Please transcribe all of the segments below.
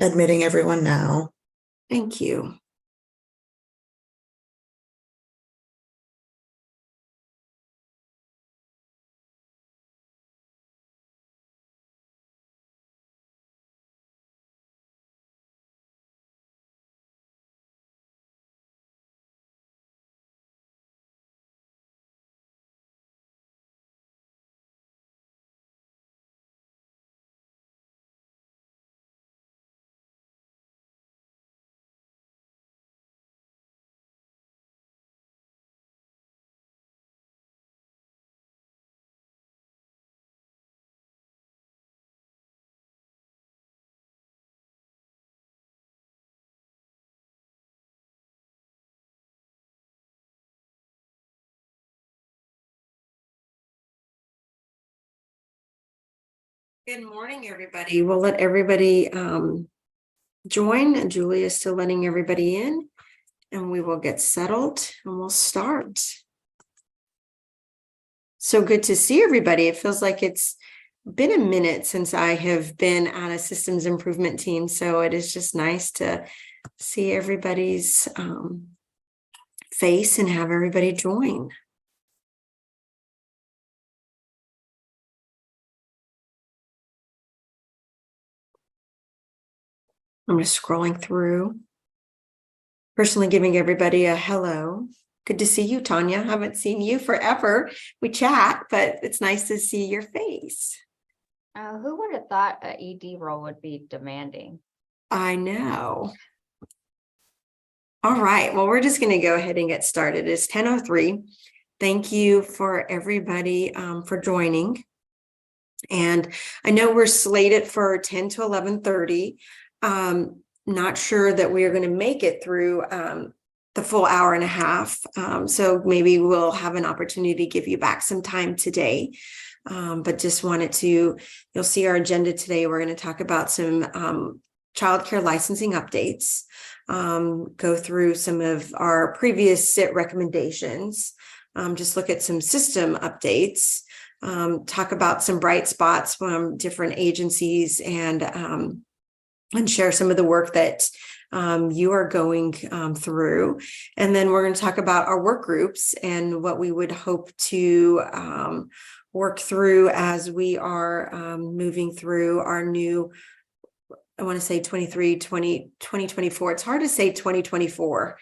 Admitting everyone now. Thank you. Good morning, everybody. We'll let everybody join. Julia is still letting everybody in, and we will get settled and we'll start. So good to see everybody. It feels like it's been a minute since I have been on a systems improvement team, so it is just nice to see everybody's face and have everybody join. I'm just scrolling through. Personally giving everybody a hello. Good to see you, Tanya. Haven't seen you forever. We chat, but it's nice to see your face. Who would have thought an ED role would be demanding? I know. All right. Well, we're just going to go ahead and get started. It's 10:03. Thank you for everybody for joining. And I know we're slated for 10 to 11:30. Not sure that we are going to make it through the full hour and a half. So maybe we'll have an opportunity to give you back some time today. But just wanted to, you'll see our agenda today. We're going to talk about some childcare licensing updates, go through some of our previous SIT recommendations, just look at some system updates, talk about some bright spots from different agencies, and share some of the work that you are going through. And then we're going to talk about our work groups and what we would hope to work through as we are moving through our new, I want to say 2024. It's hard to say 2024.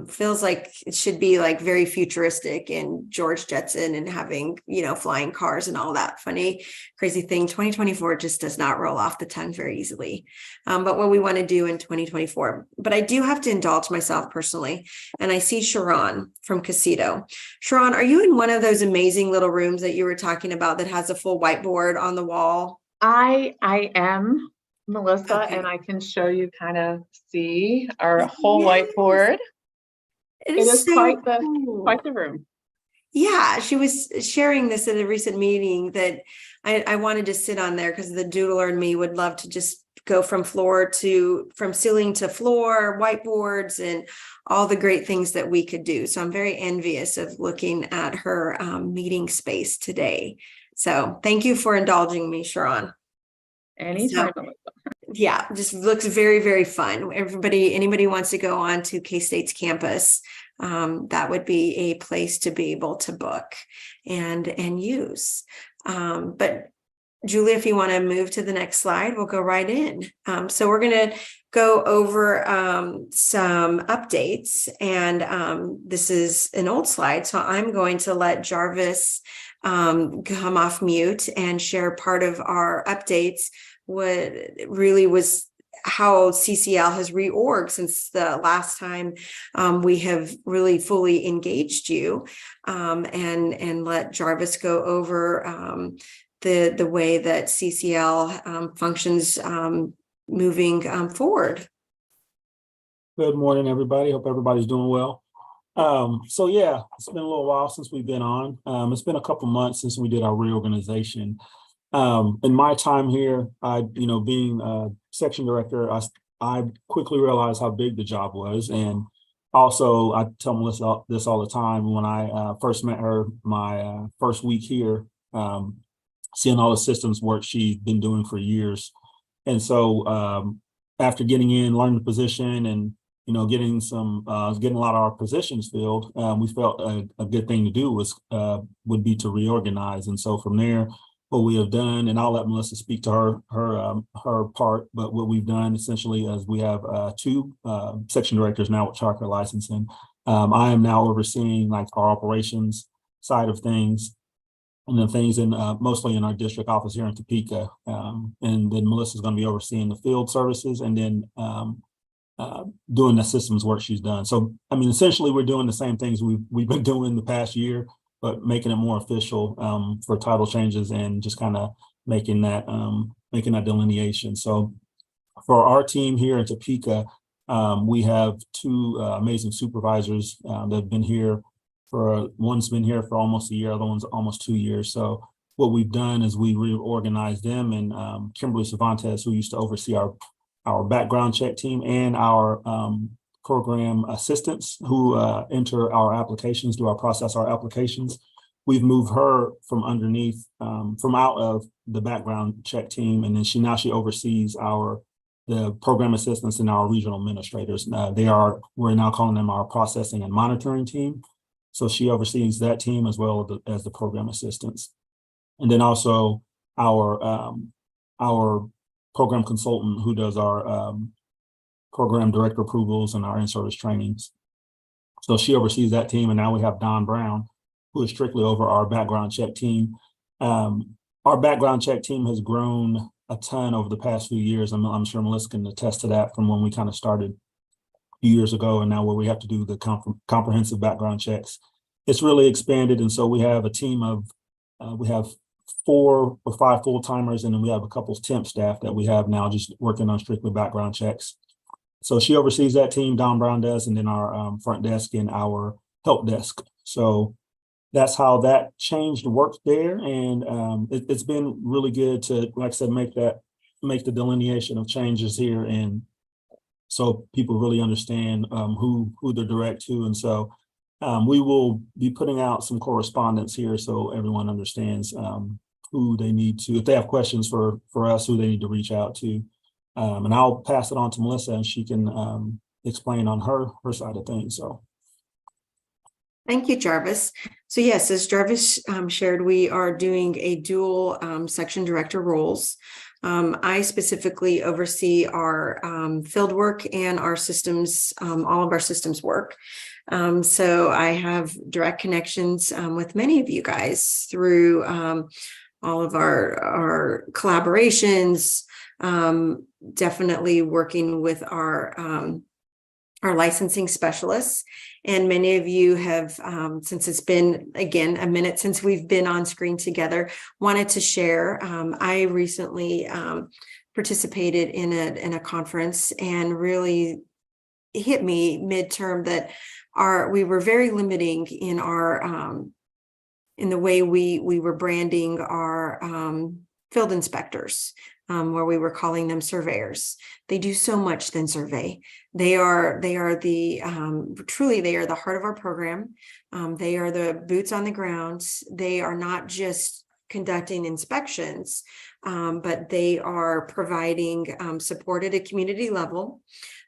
Feels like it should be like very futuristic and George Jetson and having, flying cars and all that funny, crazy thing. 2024 just does not roll off the tongue very easily. But what we want to do in 2024. But I do have to indulge myself personally. And I see Sharon from Casito. Sharon, are you in one of those amazing little rooms that you were talking about that has a full whiteboard on the wall? I am, Melissa, Okay. and I can show you kind of see our whole whiteboard. It is so quite cool. the room. Yeah, she was sharing this at a recent meeting that I wanted to sit on there because the doodler and me would love to just go from ceiling to floor, whiteboards, and all the great things that we could do. So I'm very envious of looking at her meeting space today. So thank you for indulging me, Sharon. Anytime. Yeah, just looks very, very fun. Anybody wants to go on to K-State's campus, that would be a place to be able to book and use. But Julia, if you want to move to the next slide, we'll go right in. So we're going to go over some updates, and this is an old slide. So I'm going to let Jarvis come off mute and share part of our updates. What really was how CCL has reorged since the last time we have really fully engaged you, and let Jarvis go over the way that CCL functions moving forward. Good morning, everybody. Hope everybody's doing well. So yeah, it's been a little while since we've been on. It's been a couple months since we did our reorganization. In my time here, being a section director, I quickly realized how big the job was. And also, I tell Melissa this all the time. When I first met her, my first week here, seeing all the systems work she's been doing for years. And so after getting in, learning the position, and getting getting a lot of our positions filled, we felt a good thing to do would be to reorganize. And so from there, what we have done, and I'll let Melissa speak to her part, but what we've done essentially is we have two section directors now with childcare licensing. I am now overseeing like our operations side of things, and then things in mostly in our district office here in Topeka. And then Melissa's going to be overseeing the field services, and then doing the systems work she's done. So, I mean, essentially we're doing the same things we've been doing the past year, but making it more official for title changes and just kind of making that delineation. So for our team here in Topeka, we have two amazing supervisors that have been here one's been here for almost a year, other one's almost 2 years. So what we've done is we reorganized them, and Kimberly Cervantes, who used to oversee our background check team and our program assistants who enter our applications, process our applications. We've moved her from underneath, from out of the background check team, and then she oversees the program assistants and our regional administrators. We're now calling them our processing and monitoring team. So she oversees that team as well as the program assistants. And then also our program consultant who does our program director approvals and our in-service trainings. So she oversees that team. And now we have Don Brown, who is strictly over our background check team. Our background check team has grown a ton over the past few years. I'm sure Melissa can attest to that, from when we kind of started a few years ago, and now where we have to do the comprehensive background checks. It's really expanded. And so we have a team of, we have 4 or 5 full-timers, and then we have a couple of temp staff that we have now just working on strictly background checks. So she oversees that team, Don Brown does, and then our front desk and our help desk. So that's how that changed work there. And it's been really good to, like I said, make the delineation of changes here, and so people really understand who they're direct to. And so we will be putting out some correspondence here so everyone understands who they need to, if they have questions for us, who they need to reach out to. And I'll pass it on to Melissa, and she can explain on her side of things. So. Thank you, Jarvis. So yes, as Jarvis shared, we are doing a dual section director roles. I specifically oversee our field work and our systems, all of our systems work. So I have direct connections with many of you guys through all of our collaborations, definitely working with our licensing specialists. And many of you have, since it's been, again, a minute since we've been on screen together, wanted to share. I recently participated in a conference, and really hit me midterm that we were very limiting in our in the way we were branding our field inspectors, where we were calling them surveyors. They do so much than survey. They are truly the heart of our program. They are the boots on the ground. They are not just conducting inspections, but they are providing support at a community level.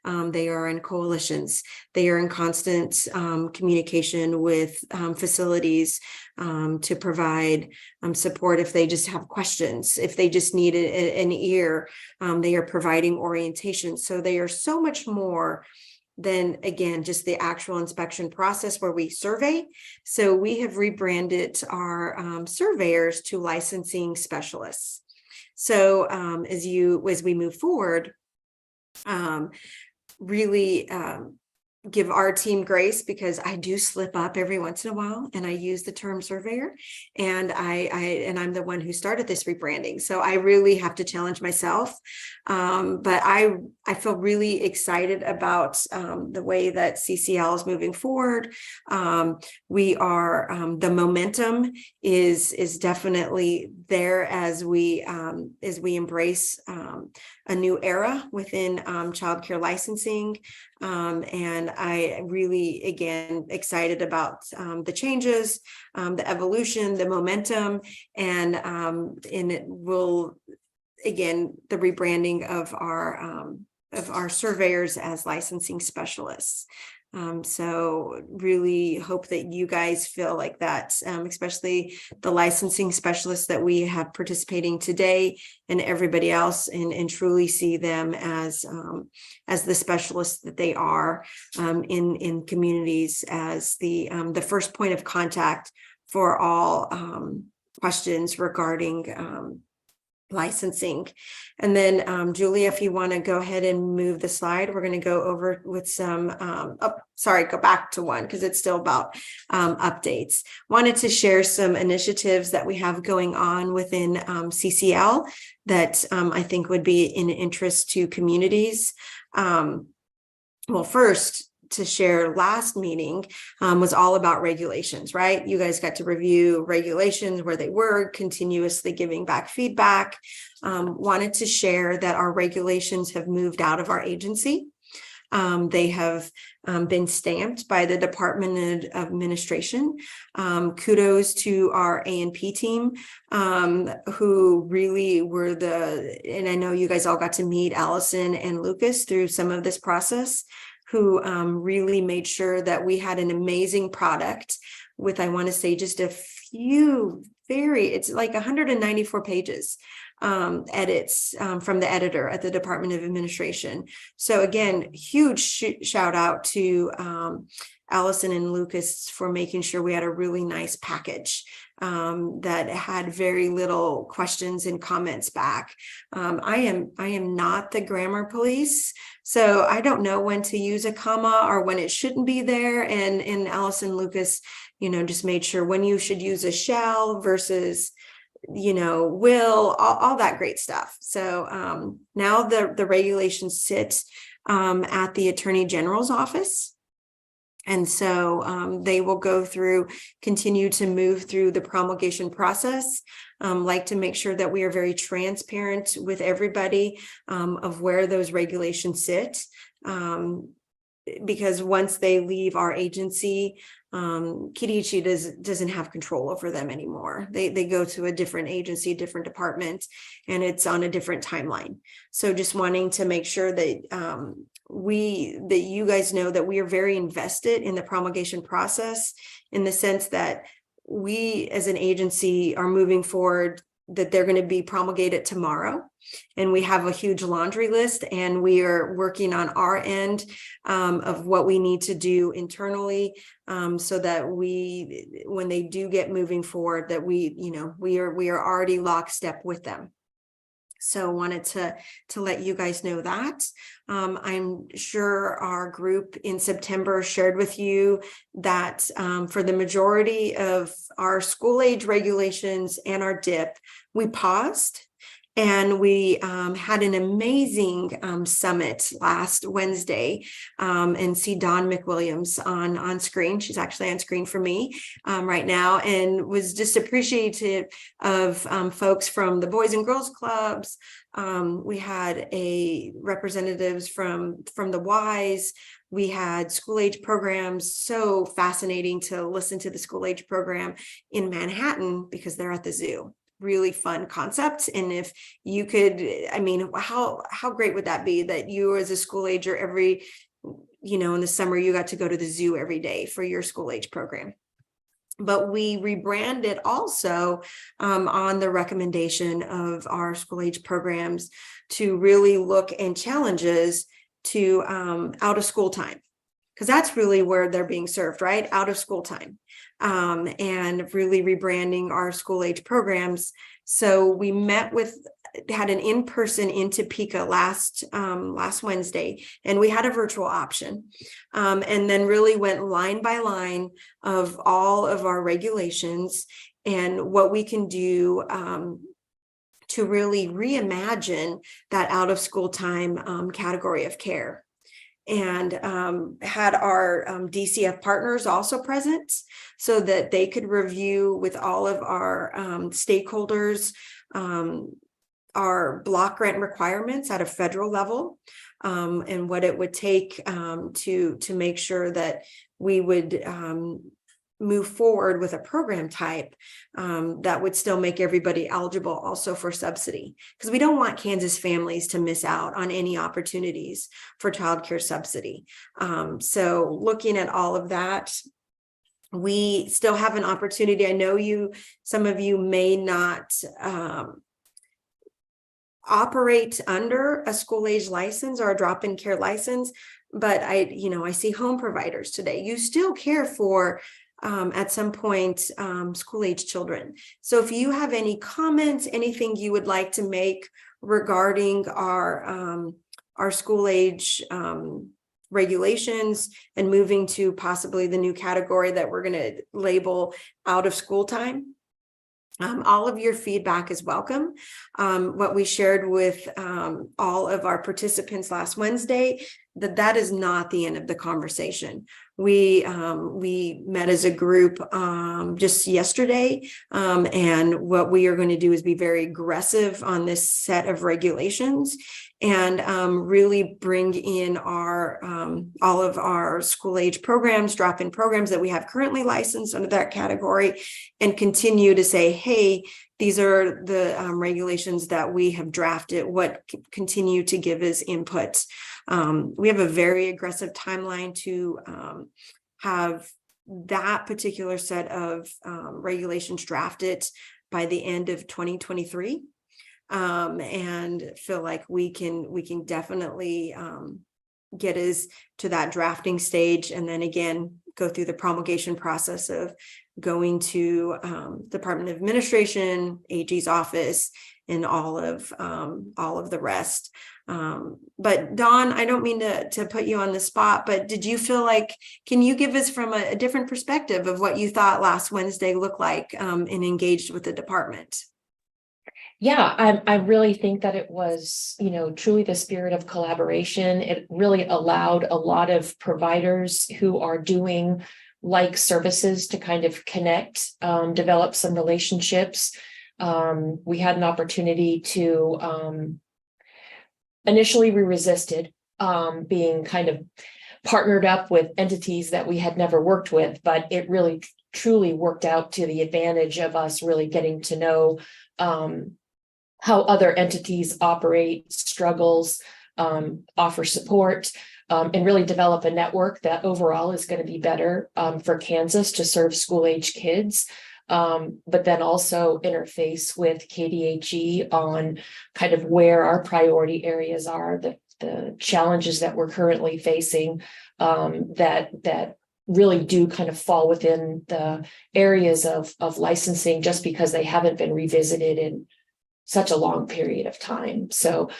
They are in coalitions. They are in constant communication with facilities to provide support if they just have questions, if they just need an ear. They are providing orientation. So they are so much more than, again, just the actual inspection process where we survey. So we have rebranded our surveyors to licensing specialists. So as we move forward, really give our team grace, because I do slip up every once in a while and I use the term surveyor, and I'm the one who started this rebranding. So I really have to challenge myself. But I feel really excited about the way that CCL is moving forward. We are, the momentum is definitely there as we embrace a new era within childcare licensing. And I really, again, excited about the changes, the evolution, the momentum, and it will, again, the rebranding of our our surveyors as licensing specialists. So really hope that you guys feel like that, especially the licensing specialists that we have participating today and everybody else, and truly see them as the specialists that they are in communities, as the first point of contact for all questions regarding licensing. And then Julia, if you want to go ahead and move the slide, we're going to go over with some go back to one because it's still about updates. Wanted to share some initiatives that we have going on within CCL that I think would be in interest to communities. Well, first, to share, last meeting was all about regulations, right? You guys got to review regulations, where they were, continuously giving back feedback. Wanted to share that our regulations have moved out of our agency. They have been stamped by the Department of Administration. Kudos to our A&P team, who really were and I know you guys all got to meet Allison and Lucas through some of this process, who really made sure that we had an amazing product with, I want to say, just a few it's like 194 pages edits from the editor at the Department of Administration. So again, huge shout out to Allison and Lucas for making sure we had a really nice package that had very little questions and comments back. I am not the grammar police, so I don't know when to use a comma or when it shouldn't be there. And Allison Lucas, just made sure when you should use a shall versus, will, all that great stuff. So now the regulations sit at the Attorney General's office. And so they will continue to move through the promulgation process. Like to make sure that we are very transparent with everybody of where those regulations sit. Because once they leave our agency, Kidiichi doesn't have control over them anymore. They go to a different agency, different department, and it's on a different timeline. So just wanting to make sure that you guys know that we are very invested in the promulgation process, in the sense that we as an agency are moving forward, that they're going to be promulgated tomorrow. And we have a huge laundry list, and we are working on our end of what we need to do internally, so that when they do get moving forward, that we are already lockstep with them. So wanted to let you guys know that. I'm sure our group in September shared with you that for the majority of our school age regulations and our DIP, we paused. And we had an amazing summit last Wednesday, and see Dawn McWilliams on screen. She's actually on screen for me right now, and was just appreciative of folks from the Boys and Girls Clubs. We had representatives from the WISE. We had school age programs. So fascinating to listen to the school age program in Manhattan because they're at the zoo. Really fun concept. And if you could, how great would that be that you as a school ager in the summer, you got to go to the zoo every day for your school age program. But we rebranded also on the recommendation of our school age programs to really look and challenges to out of school time. Because that's really where they're being served, right? Out of school time. And really rebranding our school age programs. So we had an in-person in Topeka last Wednesday, and we had a virtual option. And then really went line by line of all of our regulations and what we can do to really reimagine that out of school time category of care. And had our DCF partners also present so that they could review with all of our stakeholders our block grant requirements at a federal level, and what it would take to make sure that we would move forward with a program type that would still make everybody eligible also for subsidy, because we don't want Kansas families to miss out on any opportunities for childcare subsidy. So looking at all of that, we still have an opportunity. I know some of you may not operate under a school age license or a drop-in care license, but I see home providers today. You still care for at some point school age children. So if you have any comments, anything you would like to make regarding our school age regulations and moving to possibly the new category that we're going to label out of school time, all of your feedback is welcome. What we shared with all of our participants last Wednesday, that is not the end of the conversation. We met as a group just yesterday, and what we are going to do is be very aggressive on this set of regulations and really bring in all of our school age programs, drop-in programs that we have currently licensed under that category, and continue to say, hey, these are the regulations that we have drafted, what continue to give us input. We have a very aggressive timeline to have that particular set of regulations drafted by the end of 2023, and feel like we can definitely get us to that drafting stage, and then again go through the promulgation process of going to Department of Administration, AG's office, and all of the rest. But Dawn, I don't mean to put you on the spot, but did you feel like, can you give us from a different perspective of what you thought last Wednesday looked like and engaged with the department? Yeah, I really think that it was, truly the spirit of collaboration. It really allowed a lot of providers who are doing like services to kind of connect, develop some relationships. We had an opportunity to, initially we resisted being kind of partnered up with entities that we had never worked with, but it really truly worked out to the advantage of us really getting to know how other entities operate, struggles, offer support, and really develop a network that overall is going to be better for Kansas to serve school age kids. But then also interface with KDHE on kind of where our priority areas are, the challenges that we're currently facing, that really do kind of fall within the areas of licensing, just because they haven't been revisited in such a long period of time. So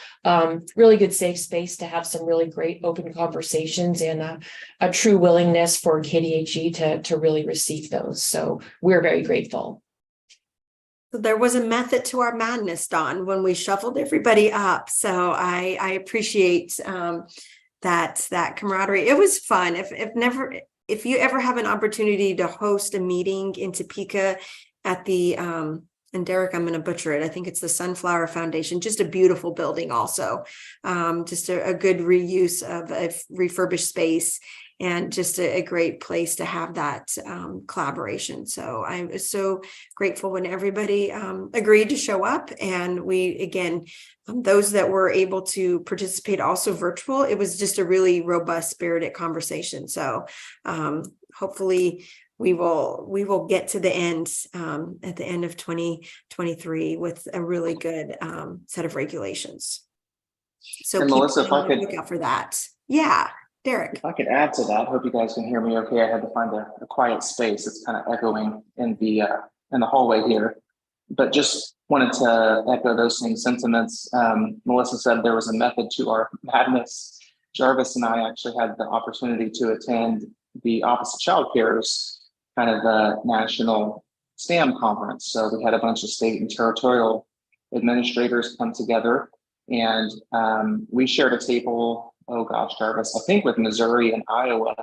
really good safe space to have some really great open conversations, and a true willingness for KDHE to really receive those. So we're very grateful. There was a method to our madness, Dawn, when we shuffled everybody up. So I appreciate that camaraderie. It was fun. If you ever have an opportunity to host a meeting in Topeka at the and Derek, I'm going to butcher it. I think it's the Sunflower Foundation, just a beautiful building also, just a good reuse of a refurbished space, and just a great place to have that collaboration. So I was so grateful when everybody agreed to show up. And we, again, those that were able to participate also virtual, it was just a really robust, spirited conversation. So hopefully we will get to the end at the end of 2023 with a really good set of regulations. So Melissa, if I could look out for that. Yeah, Derek. If I could add to that, hope you guys can hear me okay. I had to find a quiet space. It's kind of echoing in the hallway here. But just wanted to echo those same sentiments. Melissa said there was a method to our madness. Jarvis and I actually had the opportunity to attend the Office of Child Care's kind of a national STAM conference. So we had a bunch of state and territorial administrators come together, and we shared a table, oh gosh, Jarvis, I think with Missouri and Iowa,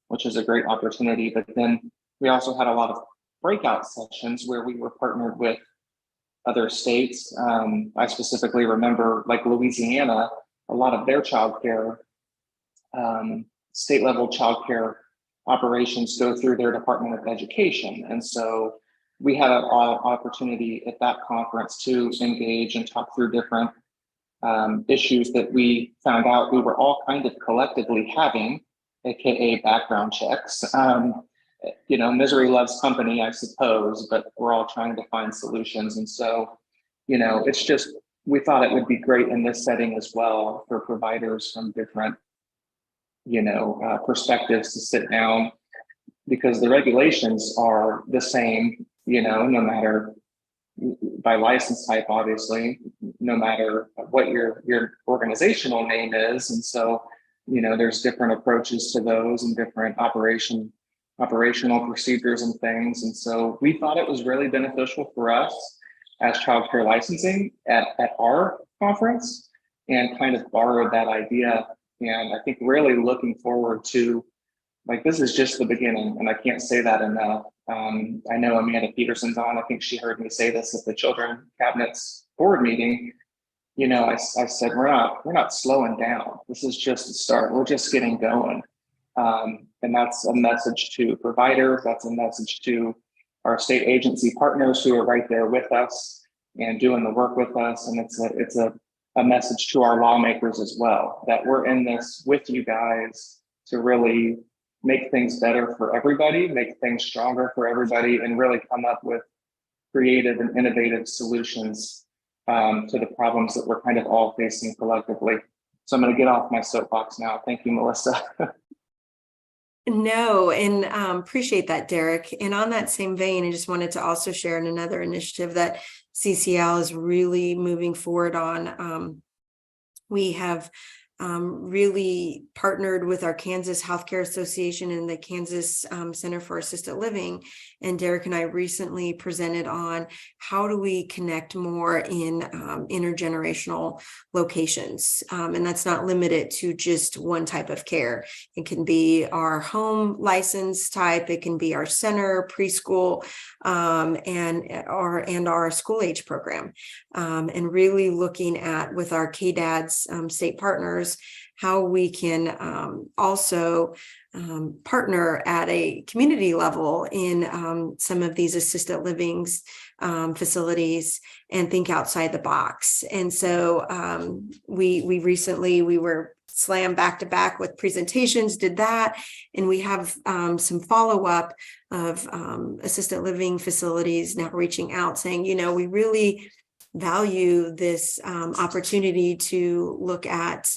which is a great opportunity. But then we also had a lot of breakout sessions where we were partnered with other states. I specifically remember like Louisiana, a lot of their childcare, state level childcare operations go through their Department of Education. And so we had an opportunity at that conference to engage and talk through different issues that we found out we were all kind of collectively having, aka background checks. Misery loves company, I suppose, but we're all trying to find solutions. And so, it's just, we thought it would be great in this setting as well for providers from different, perspectives to sit down, because the regulations are the same, no matter by license type, obviously, no matter what your organizational name is. And so, there's different approaches to those and different operational procedures and things. And so we thought it was really beneficial for us as childcare licensing at our conference, and kind of borrowed that idea. And I think really looking forward to, like, this is just the beginning, and I can't say that enough. I know Amanda Peterson's on. I think she heard me say this at the Children Cabinet's board meeting. I said, we're not slowing down. This is just the start. We're just getting going. And that's a message to providers. That's a message to our state agency partners who are right there with us and doing the work with us. And it's a message to our lawmakers as well, that we're in this with you guys to really make things better for everybody, make things stronger for everybody, and really come up with creative and innovative solutions to the problems that we're kind of all facing collectively. So I'm going to get off my soapbox now. Thank you, Melissa. No, and appreciate that, Derek. And on that same vein, I just wanted to also share another initiative that CCL is really moving forward on. We have really partnered with our Kansas Healthcare Association and the Kansas Center for Assisted Living. And Derek and I recently presented on how do we connect more in intergenerational locations. And that's not limited to just one type of care. It can be our home license type. It can be our center, preschool, and our school age program. And really looking at, with our KDADS state partners, how we can also partner at a community level in some of these assisted livings facilities and think outside the box. And so we recently were slammed back to back with presentations, did that, and we have some follow-up of assisted living facilities now reaching out saying, we really value this opportunity to look at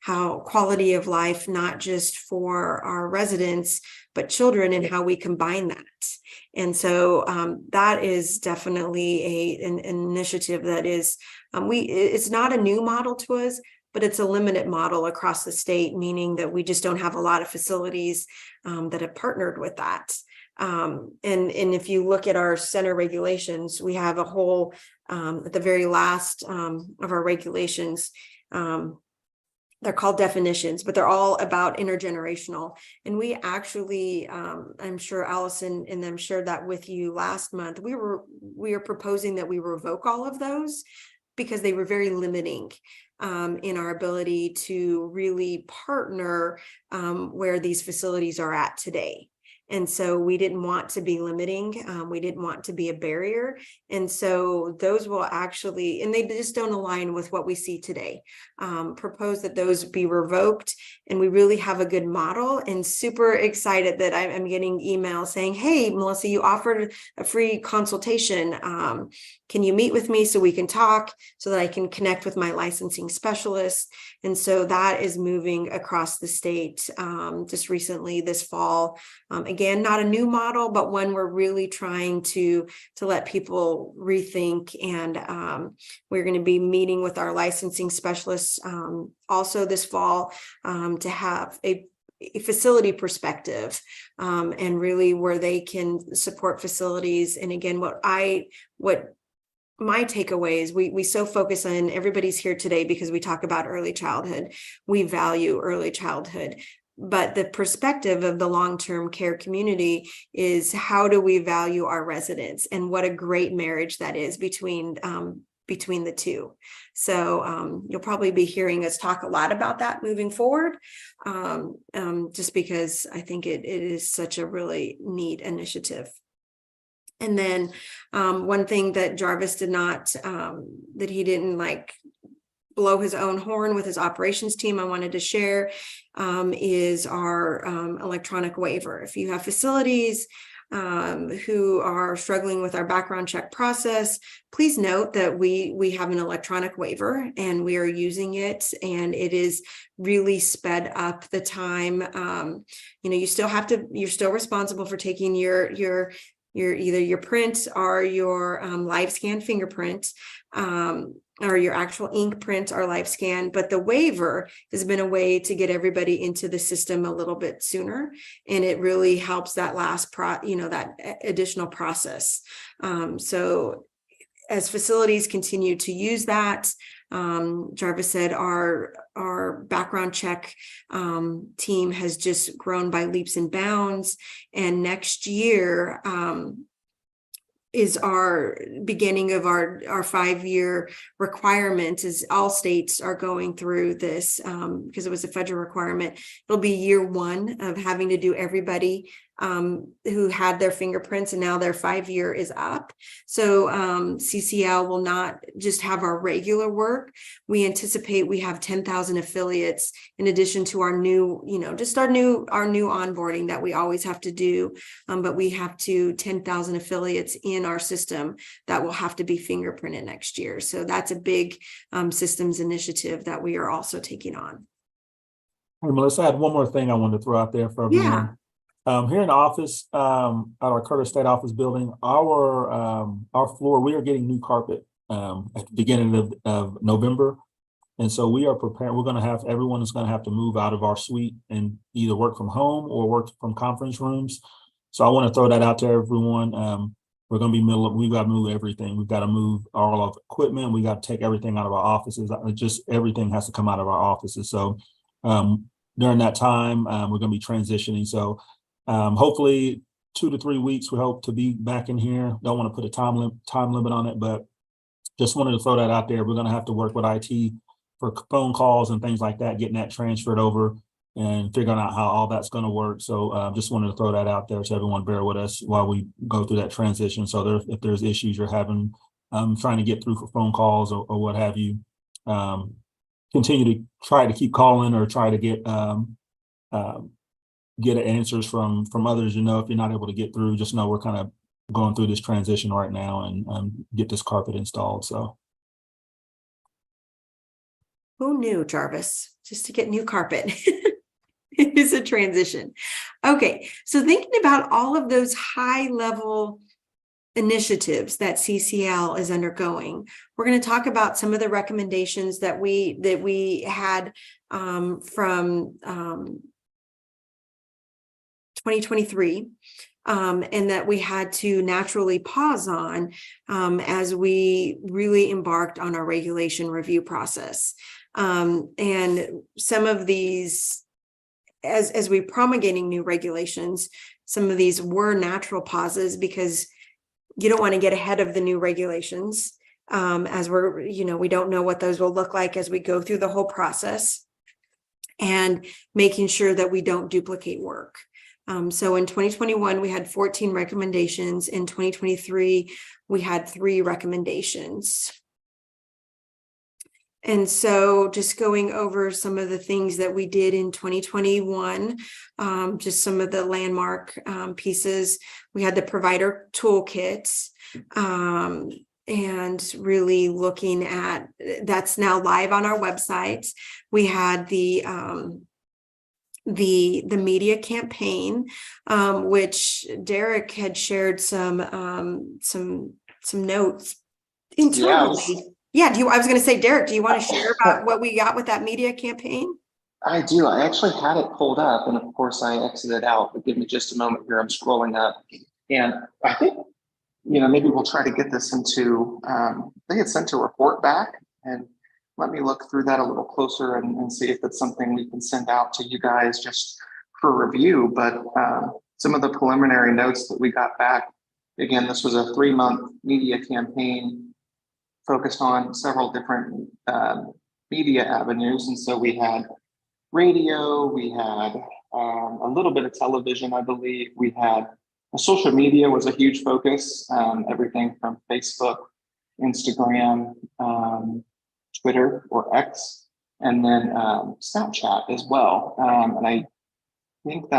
how quality of life, not just for our residents, but children, and how we combine that. And so that is definitely an initiative that is, it's not a new model to us, but it's a limited model across the state, meaning that we just don't have a lot of facilities that have partnered with that. And if you look at our center regulations, we have a whole, at the very last of our regulations, they're called definitions, but they're all about intergenerational. And we actually, I'm sure Allison and them shared that with you last month. We are proposing that we revoke all of those because they were very limiting in our ability to really partner where these facilities are at today. And so we didn't want to be limiting. We didn't want to be a barrier. And so those will actually, and they just don't align with what we see today. Propose that those be revoked. And we really have a good model, and super excited that I'm getting emails saying, hey, Melissa, you offered a free consultation. Can you meet with me so we can talk, so that I can connect with my licensing specialist? And so that is moving across the state just recently this fall. Again, not a new model, but one we're really trying to let people rethink. And we're going to be meeting with our licensing specialists also this fall to have a facility perspective and really where they can support facilities. And again, what my takeaway is we so focus on, everybody's here today because we talk about early childhood. We value early childhood. But the perspective of the long-term care community is, how do we value our residents, and what a great marriage that is between between the two. So you'll probably be hearing us talk a lot about that moving forward, just because I think it is such a really neat initiative. And then one thing that Jarvis did not, that he didn't like blow his own horn with his operations team, I wanted to share is our electronic waiver. If you have facilities who are struggling with our background check process, please note that we have an electronic waiver and we are using it, and it is really sped up the time. You you're still responsible for taking your either your print or your live scan fingerprint, or your actual ink print or live scan. But the waiver has been a way to get everybody into the system a little bit sooner. And it really helps that that additional process. So as facilities continue to use that, Jarvis said our background check team has just grown by leaps and bounds. And next year, is our beginning of our 5-year requirement, is all states are going through this because it was a federal requirement. It'll be year 1 of having to do everybody who had their fingerprints, and now their 5-year is up. So CCL will not just have our regular work. We anticipate we have 10,000 affiliates in addition to our new, our new onboarding that we always have to do. But we have 10,000 affiliates in our system that will have to be fingerprinted next year. So that's a big systems initiative that we are also taking on. Hey, Melissa, I had one more thing I wanted to throw out there for everyone. Yeah. Here in the office, at our Curtis State Office building, our floor, we are getting new carpet at the beginning of November. And so we are preparing, everyone is going to have to move out of our suite and either work from home or work from conference rooms. So I want to throw that out to everyone. We're going to be we've got to move everything. We've got to move all of the equipment. We got to take everything out of our offices. Just everything has to come out of our offices. So during that time, we're going to be transitioning. So hopefully 2 to 3 weeks, we hope to be back in here. Don't want to put a time limit on it, but just wanted to throw that out there. We're going to have to work with IT for phone calls and things like that, getting that transferred over and figuring out how all that's going to work. So just wanted to throw that out there so everyone bear with us while we go through that transition. So if there's issues you're having, trying to get through for phone calls or what have you, continue to try to keep calling or try to get answers from others. If you're not able to get through, just know we're kind of going through this transition right now and get this carpet installed. So Who knew, Jarvis? Just to get new carpet. It is a transition. Okay, so thinking about all of those high level initiatives that CCL is undergoing, we're going to talk about some of the recommendations that we had from 2023, and that we had to naturally pause on as we really embarked on our regulation review process. And some of these, as we promulgating new regulations, some of these were natural pauses because you don't want to get ahead of the new regulations as we don't know what those will look like as we go through the whole process, and making sure that we don't duplicate work. So in 2021, we had 14 recommendations. In 2023, we had 3 recommendations. And so just going over some of the things that we did in 2021, just some of the landmark pieces. We had the provider toolkits, and really looking at, that's now live on our website. We had the media campaign, which Derek had shared some notes internally. Yeah, I was going to say, Derek, do you want to share about what we got with that media campaign? I do. I actually had it pulled up, and of course I exited out, but give me just a moment here. I'm scrolling up, and I think, maybe we'll try to get this into, I think it's sent a report back, and let me look through that a little closer and see if it's something we can send out to you guys just for review. But some of the preliminary notes that we got back, again, this was a 3-month media campaign focused on several different media avenues. And so we had radio, we had a little bit of television, I believe. We had social media was a huge focus, everything from Facebook, Instagram, Twitter or X, and then Snapchat as well. And I think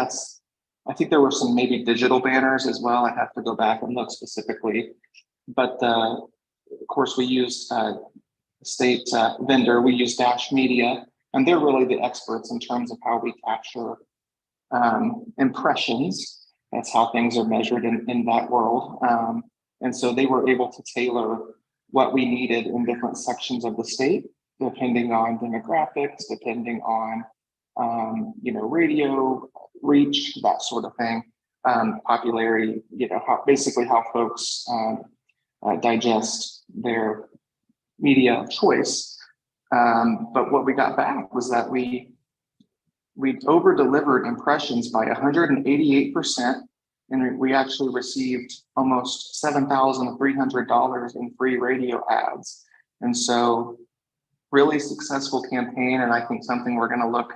there were some maybe digital banners as well. I have to go back and look specifically, but of course we used state vendor. We use Dash Media, and they're really the experts in terms of how we capture impressions. That's how things are measured in that world. And so they were able to tailor what we needed in different sections of the state, depending on demographics, depending on radio reach, that sort of thing, popularity, basically how folks digest their media of choice. But what we got back was that we over-delivered impressions by 188%, and we actually received almost $7,300 in free radio ads. And so really successful campaign, and I think something we're going to look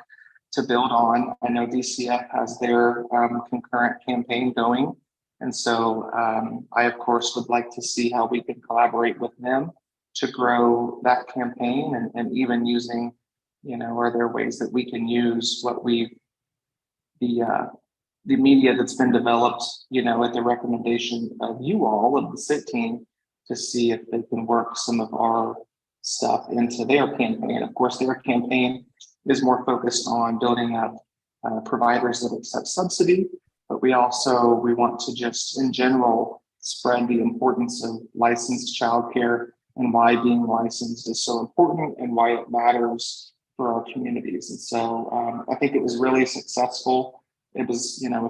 to build on. I know DCF has their concurrent campaign going. And so I, of course, would like to see how we can collaborate with them to grow that campaign, and even using, are there ways that we can use what the media that's been developed, at the recommendation of you all, of the CIT team, to see if they can work some of our stuff into their campaign. Of course, their campaign is more focused on building up providers that accept subsidy, but we want to just in general spread the importance of licensed childcare and why being licensed is so important and why it matters for our communities. And so I think it was really successful. It was, a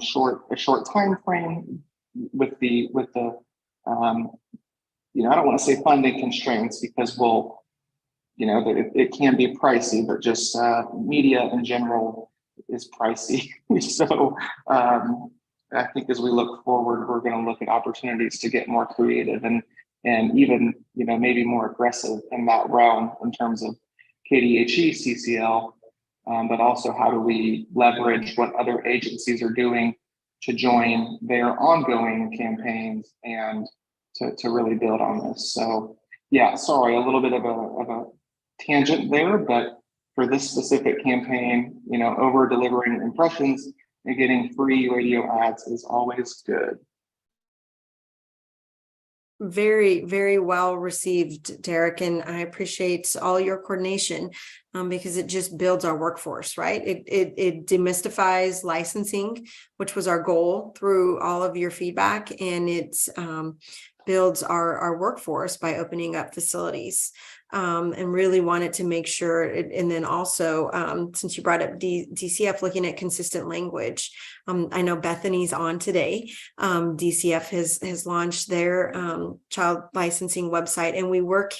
short time frame with the I don't want to say funding constraints, because it can be pricey, but just media in general is pricey. So I think as we look forward, we're going to look at opportunities to get more creative and even, maybe more aggressive in that realm in terms of KDHE, CCL, but also how do we leverage what other agencies are doing to join their ongoing campaigns and to really build on this. So yeah, sorry, a little bit of a tangent there, but for this specific campaign, over delivering impressions and getting free radio ads is always good. Very, very well received, Derek, and I appreciate all your coordination because it just builds our workforce, right? It demystifies licensing, which was our goal through all of your feedback, and it builds our workforce by opening up facilities. And really wanted to make sure, and then also, since you brought up DCF, looking at consistent language. I know Bethany's on today. DCF has launched their child licensing website, and we work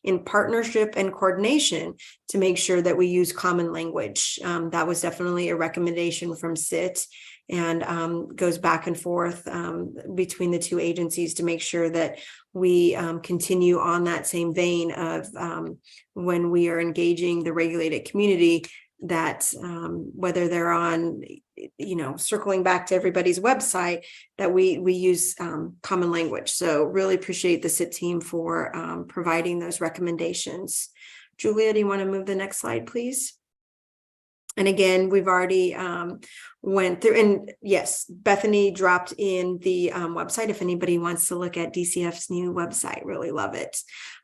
in partnership and coordination to make sure that we use common language. That was definitely a recommendation from CIT, and goes back and forth between the two agencies to make sure that we continue on that same vein of when we are engaging the regulated community, that whether they're on, circling back to everybody's website, that we use common language. So really appreciate the CIT team for providing those recommendations. Julia, do you want to move the next slide, please? And again, we've already went through, and yes, Bethany dropped in the website if anybody wants to look at DCF's new website. Really love it.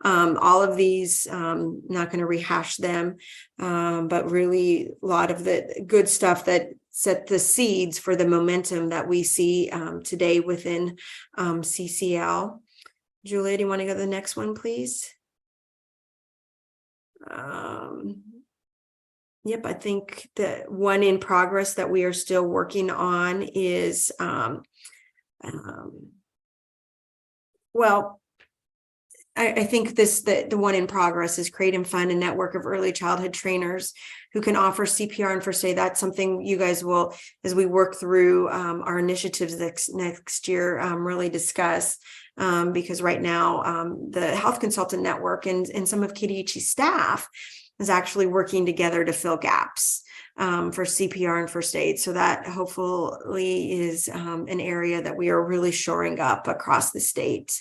All of these, not going to rehash them, but really a lot of the good stuff that set the seeds for the momentum that we see today within CCL. Julia, do you want to go to the next one, please? Yep, I think the one in progress that we are still working on is, I think the one in progress is create and fund a network of early childhood trainers who can offer CPR and first aid. That's something you guys will, as we work through our initiatives next year, really discuss. because right now the Health Consultant Network and some of KDHE staff is actually working together to fill gaps for CPR and first aid. So that hopefully is an area that we are really shoring up across the state.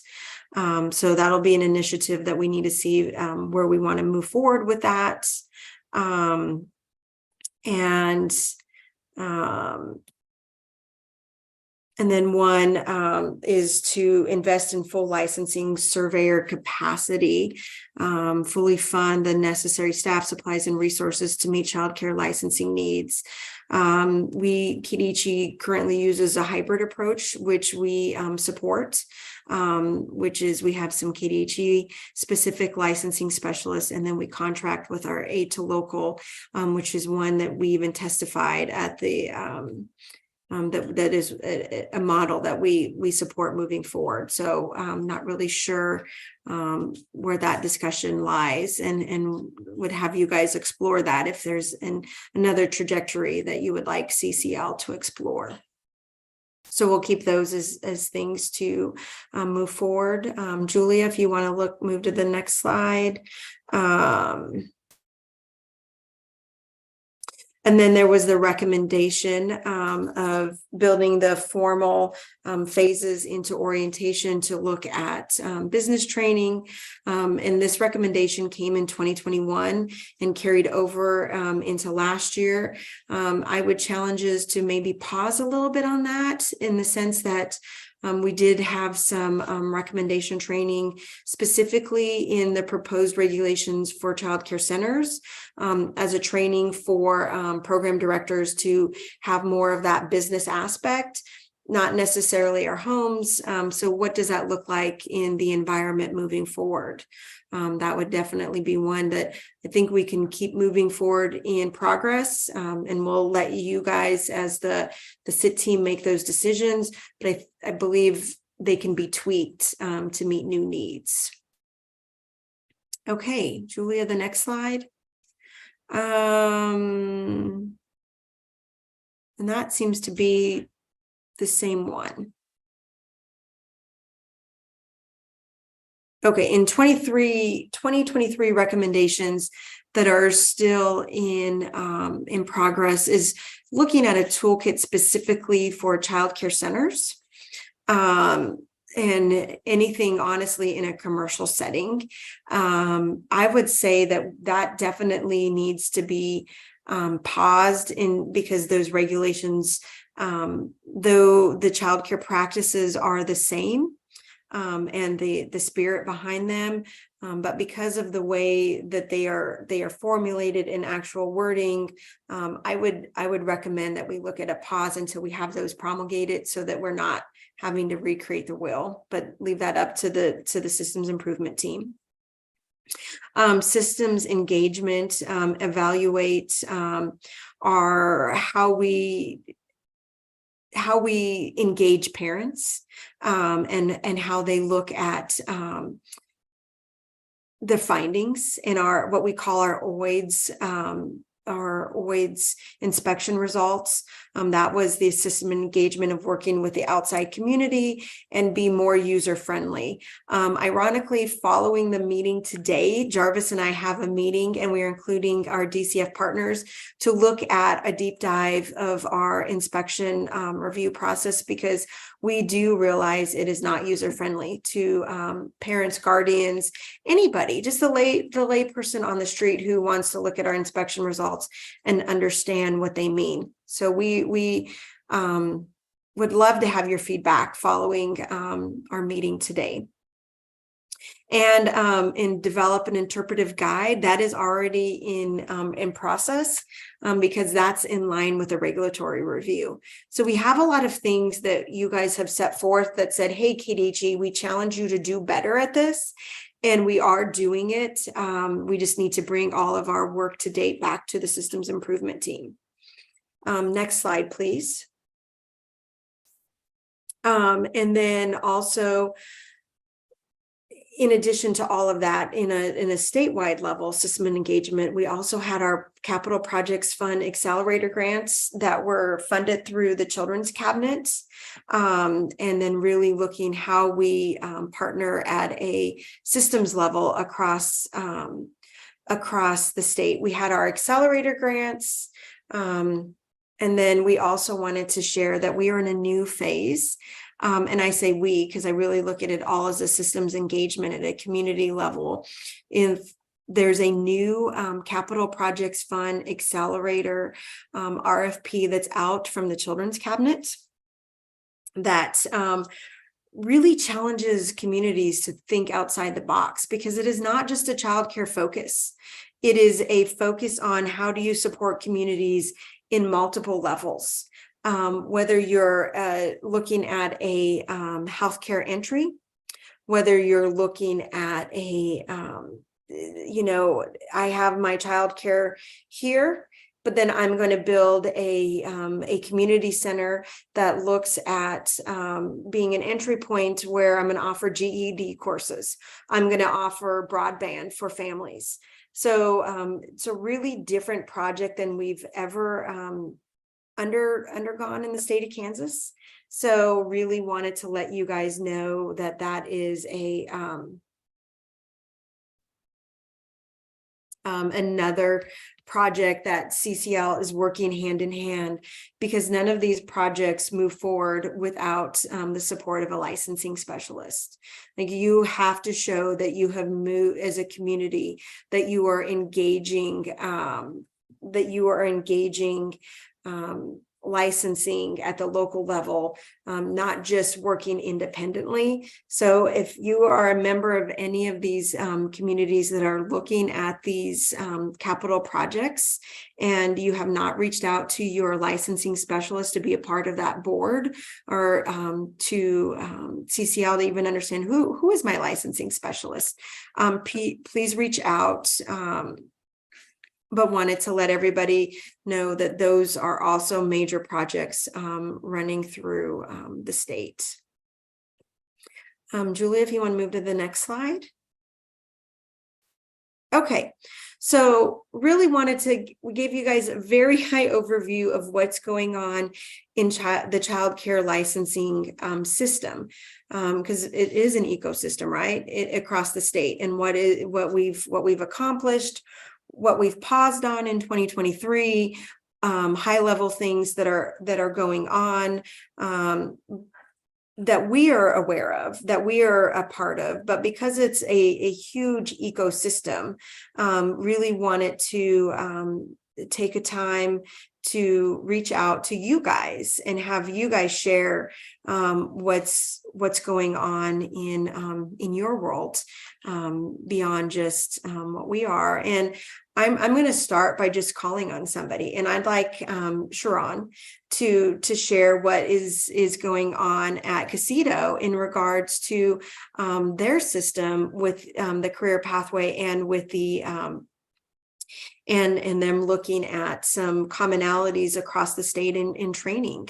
So that'll be an initiative that we need to see where we want to move forward with that. And then one is to invest in full licensing surveyor capacity, fully fund the necessary staff, supplies, and resources to meet childcare licensing needs. KDHE currently uses a hybrid approach, which we support, which is we have some KDHE specific licensing specialists, and then we contract with our aid to local, which is one that we even testified at the that is a model that we support moving forward. So I'm not really sure where that discussion lies, and would have you guys explore that if there's another trajectory that you would like CCL to explore. So we'll keep those as things to move forward. Julia, if you want to move to the next slide. And then there was the recommendation of building the formal phases into orientation to look at business training. And this recommendation came in 2021 and carried over into last year. I would challenge us to maybe pause a little bit on that, in the sense that we did have some recommendation training specifically in the proposed regulations for childcare centers as a training for program directors to have more of that business aspect, not necessarily our homes. So what does that look like in the environment moving forward? That would definitely be one that I think we can keep moving forward in progress, and we'll let you guys as the CIT team make those decisions, but I believe they can be tweaked to meet new needs. Okay, Julia, the next slide. And that seems to be the same one. Okay, in 2023 recommendations that are still in progress is looking at a toolkit specifically for childcare centers and anything honestly in a commercial setting. I would say that definitely needs to be paused because those regulations, though the childcare practices are the same, and the spirit behind them, but because of the way that they are formulated in actual wording, I would recommend that we look at a pause until we have those promulgated, so that we're not having to recreate the wheel, but leave that up to the systems improvement team. Systems engagement, evaluate how we engage parents, and how they look at the findings in what we call our OIDS inspection results. That was the system engagement of working with the outside community and be more user friendly. Ironically, following the meeting today, Jarvis and I have a meeting, and we are including our DCF partners to look at a deep dive of our inspection review process, because we do realize it is not user friendly to parents, guardians, anybody, just the lay person on the street who wants to look at our inspection results and understand what they mean. So we would love to have your feedback following our meeting today. And develop an interpretive guide that is already in process, because that's in line with the regulatory review. So we have a lot of things that you guys have set forth that said, hey, KDHE, we challenge you to do better at this. And we are doing it. We just need to bring all of our work to date back to the systems improvement team. Next slide, please. And then also in addition to all of that, in a statewide level system engagement, we also had our Capital Projects Fund Accelerator grants that were funded through the Children's Cabinet, and then really looking how we partner at a systems level across the state. We had our accelerator grants, and then we also wanted to share that we are in a new phase. And I say we, because I really look at it all as a systems engagement at a community level. If there's a new Capital Projects Fund Accelerator RFP that's out from the Children's Cabinet that really challenges communities to think outside the box, because it is not just a childcare focus. It is a focus on how do you support communities in multiple levels. Whether you're looking at a healthcare entry, whether you're looking at a, I have my childcare here, but then I'm going to build a community center that looks at being an entry point where I'm going to offer GED courses. I'm going to offer broadband for families. So it's a really different project than we've ever undergone in the state of Kansas. So really wanted to let you guys know that that is a another project that CCL is working hand in hand, because none of these projects move forward without the support of a licensing specialist. Like, you have to show that you have moved as a community, that you are engaging, licensing at the local level, not just working independently. So if you are a member of any of these communities that are looking at these capital projects, and you have not reached out to your licensing specialist to be a part of that board, or to CCL to even understand who is my licensing specialist, please reach out. But wanted to let everybody know that those are also major projects running through the state. Julia, if you want to move to the next slide. Okay, so really wanted to give you guys a very high overview of what's going on in the child care licensing system, because it is an ecosystem, right? Across the state, and what we've accomplished, what we've paused on in 2023, high level things that are going on, that we are aware of, that we are a part of. But because it's a huge ecosystem, really wanted to take a time to reach out to you guys and have you guys share what's going on in your world, beyond just what we are. And I'm going to start by just calling on somebody, and I'd like Sharon to share what is going on at Casito in regards to their system with the career pathway, and with the and them looking at some commonalities across the state in training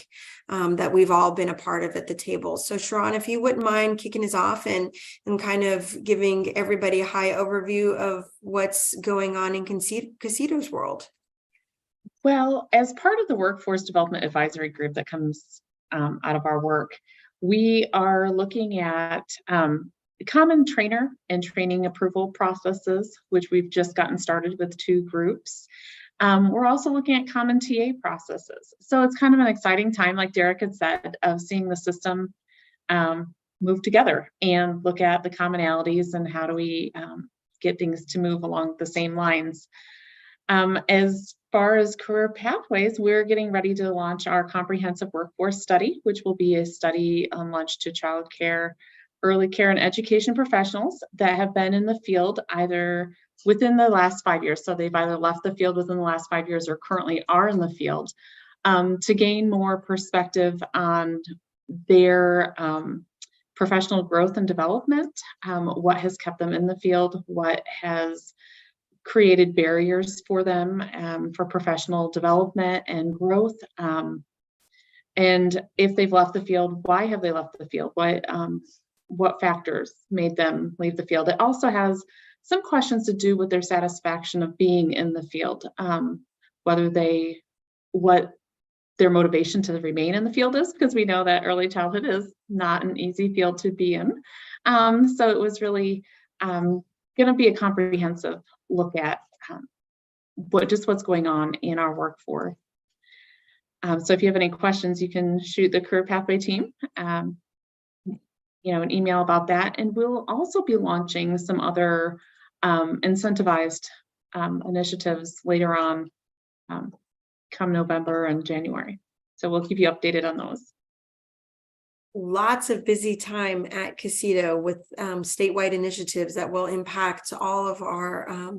that we've all been a part of at the table. So Sharon, if you wouldn't mind kicking us off and kind of giving everybody a high overview of what's going on in Casito's world. Well, as part of the Workforce Development Advisory Group that comes out of our work, we are looking at common trainer and training approval processes, which we've just gotten started with 2 groups. We're also looking at common TA processes. So it's kind of an exciting time, like Derek had said, of seeing the system move together and look at the commonalities and how do we get things to move along the same lines. As far as career pathways, we're getting ready to launch our comprehensive workforce study, which will be a study on launch to child care, early care, and education professionals that have been in the field either within the last 5 years. So they've either left the field within the last 5 years or currently are in the field, to gain more perspective on their professional growth and development, what has kept them in the field, what has created barriers for them for professional development and growth. And if they've left the field, why have they left the field? what factors made them leave the field. It also has some questions to do with their satisfaction of being in the field, what their motivation to remain in the field is, because we know that early childhood is not an easy field to be in. So it was really going to be a comprehensive look at what's going on in our workforce. So if you have any questions, you can shoot the career pathway team, an email about that. And we'll also be launching some other incentivized initiatives later on, come November and January. So we'll keep you updated on those. Lots of busy time at CCSIT with statewide initiatives that will impact all of our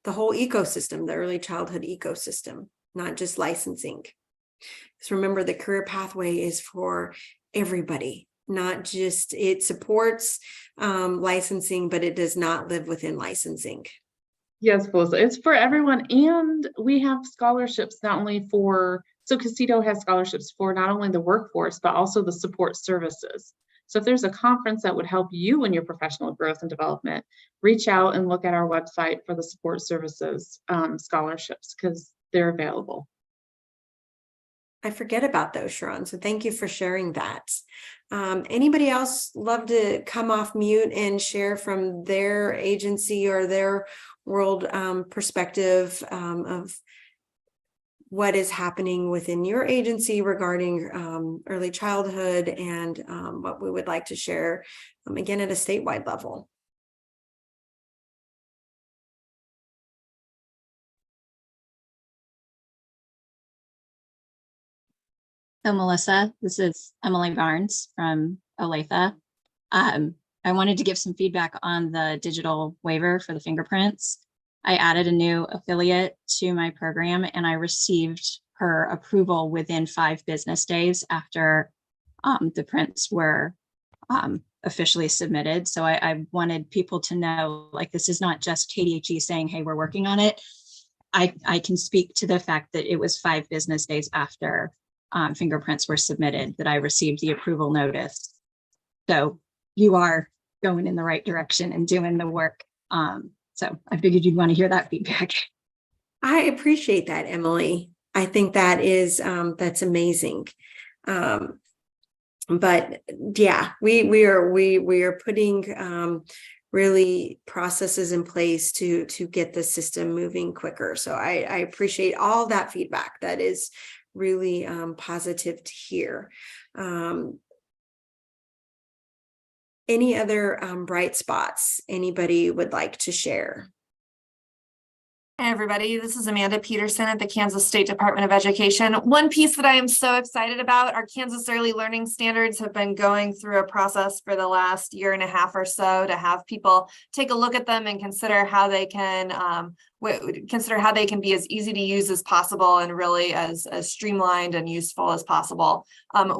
the whole ecosystem, the early childhood ecosystem, not just licensing. So remember, the career pathway is for everybody, not just, it supports licensing, but it does not live within licensing. Yes, Melissa, it's for everyone. And we have scholarships not only for, so CCSIT has scholarships for not only the workforce, but also the support services. So if there's a conference that would help you in your professional growth and development, reach out and look at our website for the support services scholarships, because they're available. I forget about those, Sharon. So thank you for sharing that. Anybody else love to come off mute and share from their agency or their world perspective of what is happening within your agency regarding early childhood and what we would like to share again at a statewide level? So Melissa, this is Emily Barnes from Olathe. I wanted to give some feedback on the digital waiver for the fingerprints. I added a new affiliate to my program and I received her approval within 5 business days after the prints were officially submitted. So I wanted people to know, like, this is not just KDHE saying, hey, we're working on it. I can speak to the fact that it was 5 business days after fingerprints were submitted that I received the approval notice. So you are going in the right direction and doing the work. So I figured you'd want to hear that feedback. I appreciate that, Emily. I think that is that's amazing. But yeah, we are putting really processes in place to get the system moving quicker. So I appreciate all that feedback. That is really positive to hear. Any other bright spots anybody would like to share? Hey everybody, this is Amanda Peterson at the Kansas State Department of Education. One piece that I am so excited about, our Kansas Early Learning Standards have been going through a process for the last 1.5 years or so to have people take a look at them and consider how they can be as easy to use as possible and really as streamlined and useful as possible.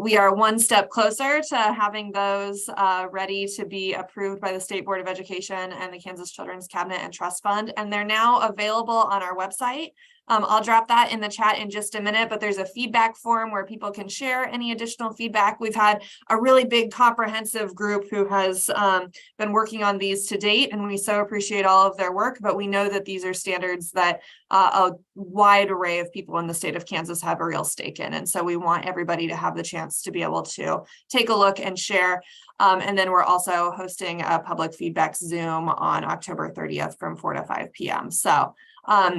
We are one step closer to having those ready to be approved by the State Board of Education and the Kansas Children's Cabinet and Trust Fund, and they're now available on our website. I'll drop that in the chat in just a minute, but there's a feedback form where people can share any additional feedback. We've had a really big comprehensive group who has been working on these to date, and we so appreciate all of their work, but we know that these are standards that a wide array of people in the state of Kansas have a real stake in. And so we want everybody to have the chance to be able to take a look and share. And then we're also hosting a public feedback Zoom on October 30th from 4 to 5 p.m. So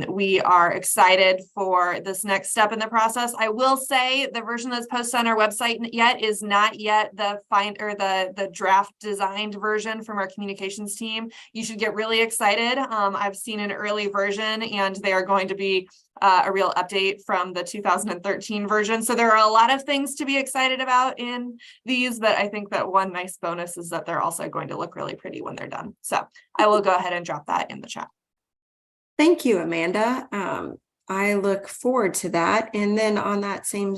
we are excited for this next step in the process. I will say the version that's posted on our website yet is not yet the draft designed version from our communications team. You should get really excited. I've seen an early version and they are going to be a real update from the 2013 version. So there are a lot of things to be excited about in these, but I think that one nice bonus is that they're also going to look really pretty when they're done. So I will go ahead and drop that in the chat. Thank you, Amanda. I look forward to that. And then on that same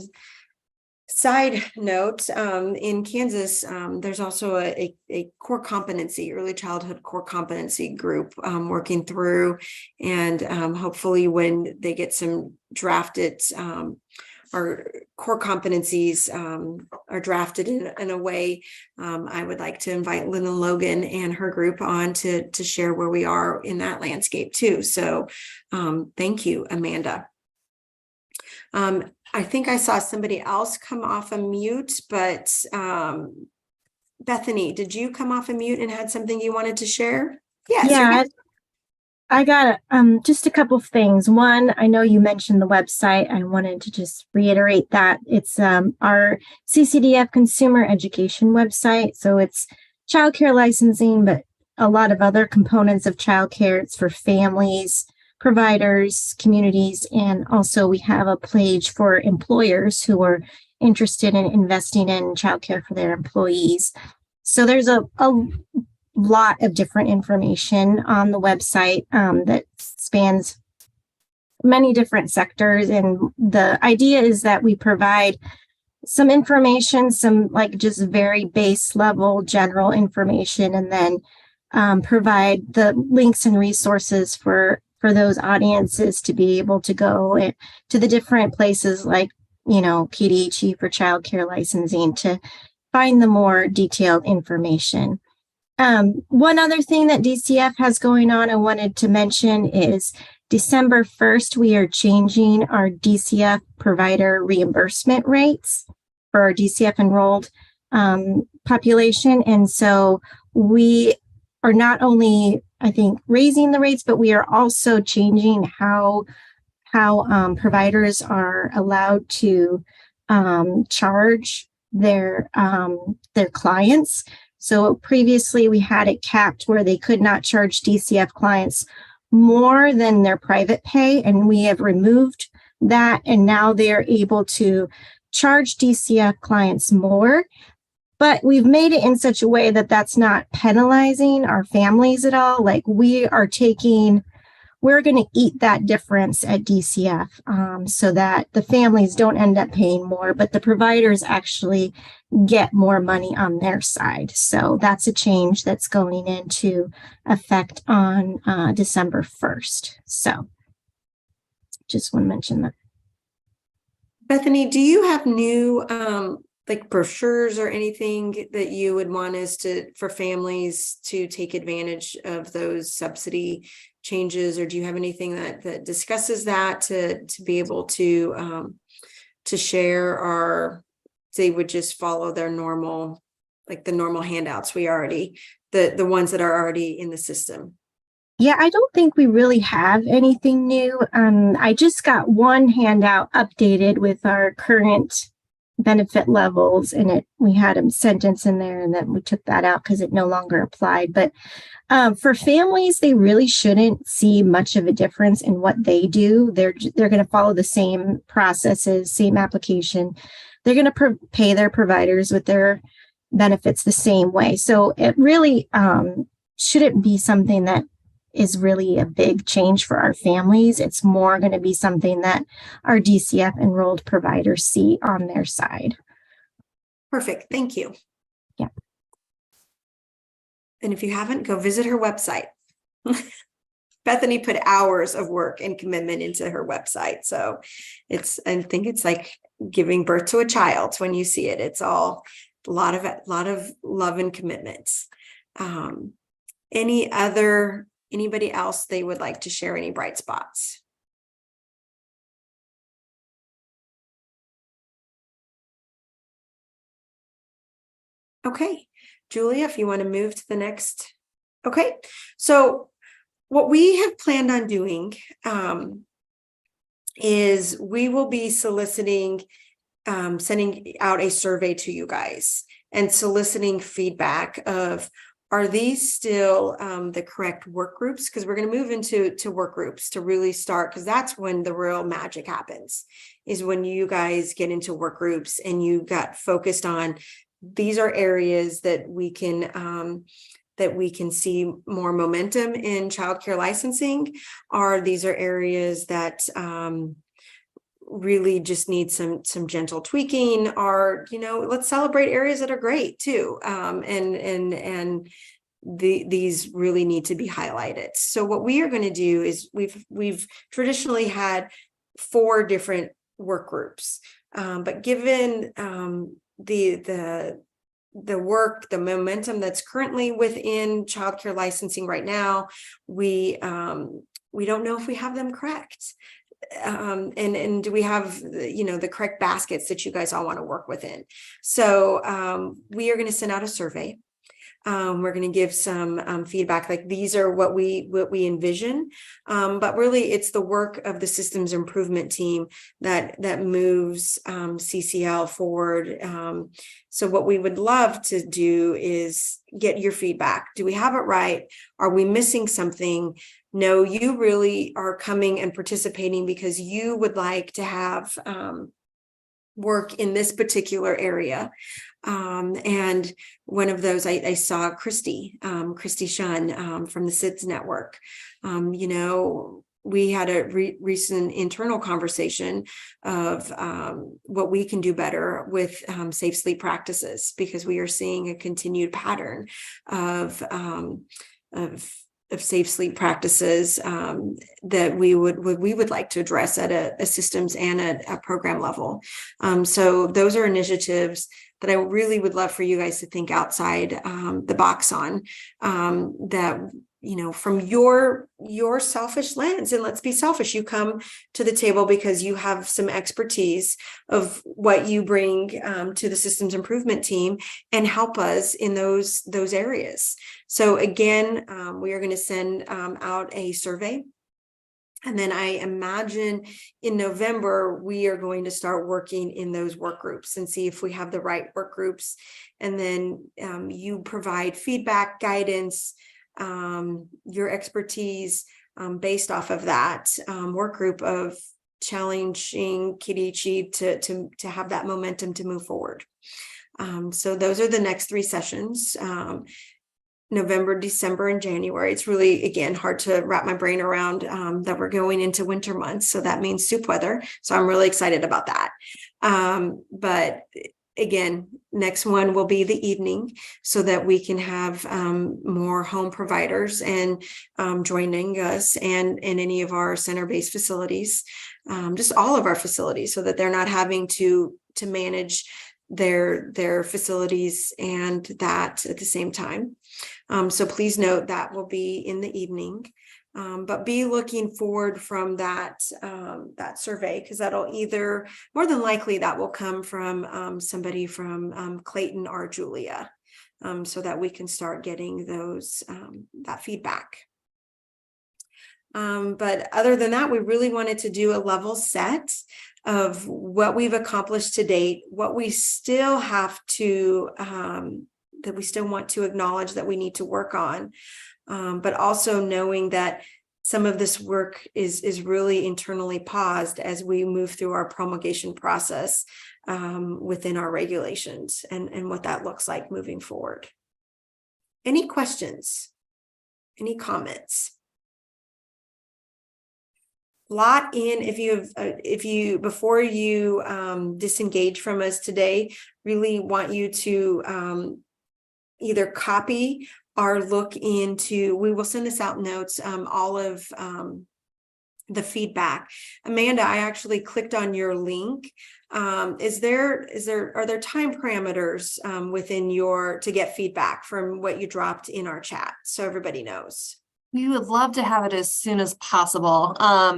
side note, in Kansas, there's also a core competency, early childhood core competency group working through, and hopefully when they get some drafted core competencies are drafted in a way. I would like to invite Lynn Logan and her group on to share where we are in that landscape too. So thank you, Amanda. I think I saw somebody else come off a mute, but Bethany, did you come off a mute and had something you wanted to share? Yes. Yeah, I got just a couple of things. One, I know you mentioned the website. I wanted to just reiterate that it's our CCDF consumer education website. So it's childcare licensing, but a lot of other components of childcare. It's for families, providers, communities, and also we have a page for employers who are interested in investing in childcare for their employees. So there's a lot of different information on the website that spans many different sectors. And the idea is that we provide some information, some like just very base level general information, and then provide the links and resources for those audiences to be able to go to the different places like, KDHE for childcare licensing to find the more detailed information. One other thing that DCF has going on I wanted to mention is December 1st, we are changing our DCF provider reimbursement rates for our DCF enrolled population. And so we are not only, I think, raising the rates, but we are also changing how providers are allowed to charge their clients. So previously we had it capped where they could not charge DCF clients more than their private pay, and we have removed that, and now they are able to charge DCF clients more. But we've made it in such a way that that's not penalizing our families at all. Like we're going to eat that difference at DCF so that the families don't end up paying more, but the providers actually get more money on their side. So that's a change that's going into effect on December 1st. So just want to mention that. Bethany, do you have new like brochures or anything that you would want us for families to take advantage of those subsidy changes, or do you have anything that discusses that to be able to share, or they would just follow their normal, like the normal handouts the ones that are already in the system? Yeah, I don't think we really have anything new. I just got one handout updated with our current benefit levels, and we had a sentence in there, and then we took that out because it no longer applied. But for families, they really shouldn't see much of a difference in what they do. They're going to follow the same processes, same application. They're going to pay their providers with their benefits the same way. So it really shouldn't be something that is really a big change for our families. It's more going to be something that our DCF enrolled providers see on their side. Perfect. Thank you. Yeah. And if you haven't, go visit her website. Bethany put hours of work and commitment into her website. So I think it's like giving birth to a child when you see it. It's all a lot of love and commitments. Anybody else they would like to share any bright spots? Okay, Julia, if you want to move to the next. Okay, so what we have planned on doing is we will be soliciting, sending out a survey to you guys and soliciting feedback of, are these still the correct work groups? Because we're going to move into work groups to really start, because that's when the real magic happens, is when you guys get into work groups and you got focused on, these are areas that we can see more momentum in childcare licensing, or these are areas that really just need some gentle tweaking, or let's celebrate areas that are great too, and these really need to be highlighted. So what we are going to do is we've traditionally had 4 different work groups. But given the work, the momentum that's currently within childcare licensing right now, we don't know if we have them correct. And do we have the correct baskets that you guys all want to work within? So we are going to send out a survey. We're going to give some feedback, like these are what we envision, but really it's the work of the systems improvement team that moves CCL forward. So what we would love to do is get your feedback. Do we have it right? Are we missing something? No, you really are coming and participating because you would like to have work in this particular area. And one of those, I saw Christy Shun from the SIDS network. We had a recent internal conversation of what we can do better with safe sleep practices, because we are seeing a continued pattern of safe sleep practices that we would like to address at a systems and a program level. So those are initiatives that I really would love for you guys to think outside the box on, that, from your selfish lens. And let's be selfish. You come to the table because you have some expertise of what you bring to the systems improvement team and help us in those areas. So again, we are going to send out a survey. And then I imagine in November, we are going to start working in those work groups and see if we have the right work groups. And then you provide feedback, guidance, your expertise based off of that work group of challenging Kirichi to have that momentum to move forward. So those are the next 3 sessions. November, December, and January. It's really, again, hard to wrap my brain around that we're going into winter months. So that means soup weather. So I'm really excited about that. But again, next one will be the evening so that we can have more home providers and joining us and any of our center-based facilities, just all of our facilities, so that they're not having to manage their facilities and that at the same time. So please note that will be in the evening, but be looking forward from that survey, because that'll either, more than likely, that will come from somebody from Clayton or Julia, so that we can start getting those that feedback. But other than that, we really wanted to do a level set of what we've accomplished to date, what we still have to that we still want to acknowledge that we need to work on, but also knowing that some of this work is really internally paused as we move through our promulgation process within our regulations and what that looks like moving forward. Any questions? Any comments? Lot in, if you before you disengage from us today, really want you to either copy or look into, we will send us out notes, all of the feedback. Amanda, I actually clicked on your link. Are there time parameters within to get feedback from what you dropped in our chat, so everybody knows? We would love to have it as soon as possible,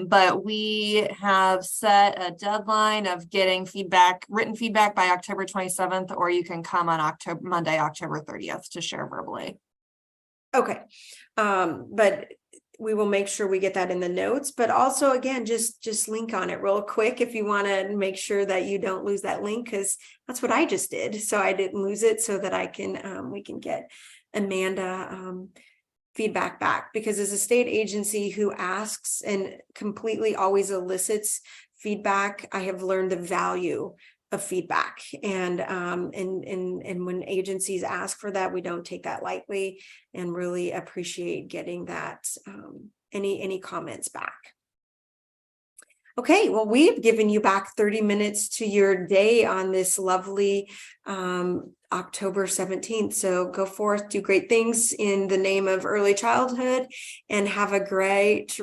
but we have set a deadline of getting written feedback by October 27th, or you can come on Monday, October 30th to share verbally. Okay, But we will make sure we get that in the notes, but also, again, just link on it real quick if you want to make sure that you don't lose that link, because that's what I just did. So I didn't lose it, so that I can we can get Amanda feedback back, because as a state agency who asks and completely always elicits feedback, I have learned the value of feedback, and when agencies ask for that, we don't take that lightly, and really appreciate getting that any comments back. Okay, well, we've given you back 30 minutes to your day on this lovely October 17th. So go forth, do great things in the name of early childhood, and have a great